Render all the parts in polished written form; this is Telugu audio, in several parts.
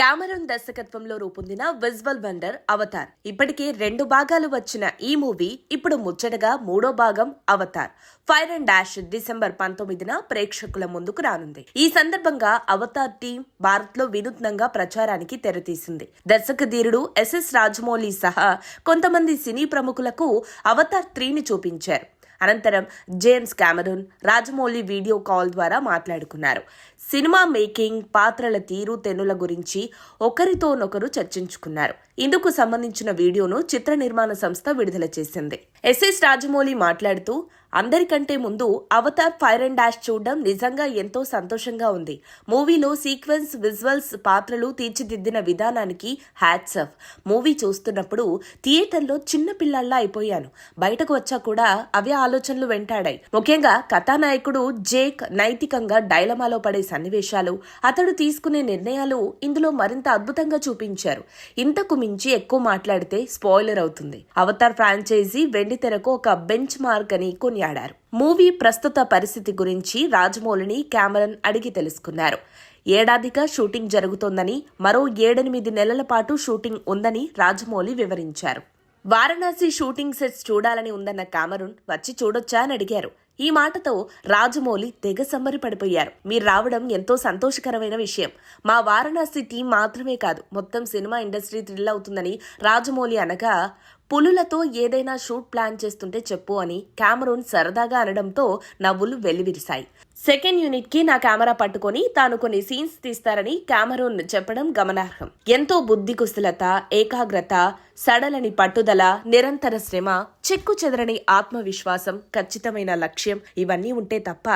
కెమెరాన్ దర్శకత్వంలో రూపొందిన విజువల్ వండర్ అవతార్. ఇప్పటికే 2 భాగాలు వచ్చిన ఈ మూవీ ఇప్పుడు ముచ్చటగా 3వ భాగం Avatar fire and ash December 19న ప్రేక్షకుల ముందుకు రానుంది. ఈ సందర్భంగా అవతార్ టీం భారత్ లో వినూత్నంగా ప్రచారానికి తెరతీసింది. దర్శకధీరుడు ఎస్ఎస్ రాజమౌళి సహా కొంతమంది సినీ ప్రముఖులకు అవతార్ 3ని చూపించారు. అనంతరం James Cameroon, Rajamouli video call ద్వారా మాట్లాడుకున్నారు. సినిమా మేకింగ్, పాత్రల తీరు తెన్నుల గురించి ఒకరితోనొకరు చర్చించుకున్నారు. ఇందుకు సంబంధించిన వీడియోను చిత్ర నిర్మాణ సంస్థ విడుదల చేసింది. ఎస్ఎస్ రాజమౌళి మాట్లాడుతూ, అందరికంటే ముందు అవతార్ ఫైర్ అండ్ డాష్ చూడడం నిజంగా ఎంతో సంతోషంగా ఉంది. మూవీలో సీక్వెన్స్, విజువల్స్, పాత్రలు తీర్చిదిద్దిన విధానానికి హ్యాట్స్ ఆఫ్. మూవీ చూస్తున్నప్పుడు థియేటర్లో చిన్న పిల్లల్లా అయిపోయాను. బయటకు వచ్చా కూడా అవే ఆలోచనలు వెంటాడాయి. ముఖ్యంగా కథానాయకుడు జేక్ నైతికంగా డైలమాలో పడే సన్నివేశాలు, అతడు తీసుకునే నిర్ణయాలు ఇందులో మరింత అద్భుతంగా చూపించారు. ఇంతకు మించి ఎక్కువ మాట్లాడితే స్పాయిలర్ అవుతుంది. అవతార్ ఫ్రాంచైజీ వెండితెరకు ఒక బెంచ్ మార్క్ అని కొనియాడారు. మూవీ ప్రస్తుత పరిస్థితి గురించి రాజమౌళిని కెమెరాన్ అడిగి తెలుసుకున్నారు. ఏడాదిగా షూటింగ్ జరుగుతోందని, మరో 7-8 నెలల పాటు షూటింగ్ ఉందని రాజమౌళి వివరించారు. వారణాసి షూటింగ్ సెట్స్ చూడాలని ఉందన్న కెమెరూన్ వచ్చి చూడొచ్చా అని అడిగారు. ఈ మాటతో రాజమౌళి తెగ సంబరపడిపోయారు. మీరు రావడం ఎంతో సంతోషకరమైన విషయం. మా వారణాసి టీం మాత్రమే కాదు, మొత్తం సినిమా ఇండస్ట్రీ థ్రిల్ అవుతుందని రాజమౌళి అనగా, పులులతో ఏదైనా షూట్ ప్లాన్ చేస్తుంటే చెప్పు అని కెమెరూన్ సరదాగా అనడంతో నవ్వులు వెల్లివిరిశాయి. సెకండ్ యూనిట్ కి నా కెమెరా పట్టుకొని తాను కొన్ని సీన్స్ తీస్తారని కెమెరూన్ చెప్పడం గమనార్హం. ఎంతో బుద్ధి కుశలత, ఏకాగ్రత, సడలని పట్టుదల, నిరంతర శ్రమ, చెక్కు చెదరని ఆత్మవిశ్వాసం, ఖచ్చితమైన లక్ష్యం ఇవన్నీ ఉంటే తప్ప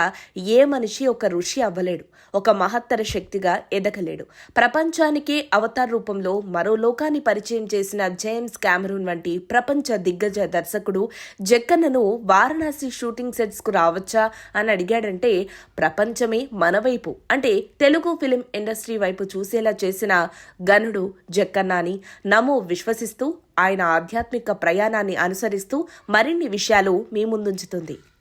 ఏ మనిషి ఒక ఋషి అవ్వలేడు, ఒక మహత్తర శక్తిగా ఎదగలేడు. ప్రపంచానికే అవతార్ రూపంలో మరో లోకాన్ని పరిచయం చేసిన జేమ్స్ కెమెరూన్ వంటి ప్రపంచ దిగ్గజ దర్శకుడు జక్కన్నను వారణాసి షూటింగ్ సెట్స్ కు రావచ్చా అని అడిగాడంటే ప్రపంచమే మన వైపు, అంటే తెలుగు ఫిలిం ఇండస్ట్రీ వైపు చూసేలా చేసిన గనుడు జక్కన్న అని నమో విశ్వసిస్తూ ఆయన ఆధ్యాత్మిక ప్రయాణాన్ని అనుసరిస్తూ మరిన్ని విషయాలు మీ ముందుంచుతుంది.